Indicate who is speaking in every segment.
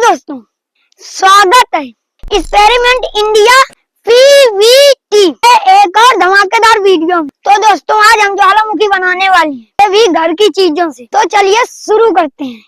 Speaker 1: दोस्तों, स्वागत है एक्सपेरिमेंट इंडिया पीवीटी एक और धमाकेदार वीडियो में। तो दोस्तों, आज हम ज्वालामुखी बनाने वाले हैं, ये भी घर की चीजों से। तो चलिए शुरू करते हैं।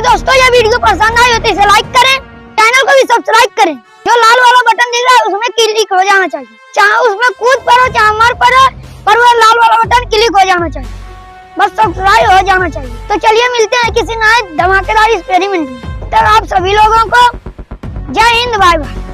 Speaker 1: दोस्तों, ये वीडियो पसंद आई हो तो इसे लाइक करें, चैनल को भी सब्सक्राइब करें। जो लाल वाला बटन दिख रहा है उसमें क्लिक हो जाना चाहिए, चाहे उसमें कूद पर हो चाहे मर पर हो, पर वो लाल वाला बटन क्लिक हो जाना चाहिए, बस सब्सक्राइब हो जाना चाहिए। तो चलिए मिलते हैं किसी नए धमाकेदार एक्सपेरिमेंट में। तब आप सभी लोगों को जय हिंद, बाय बाय।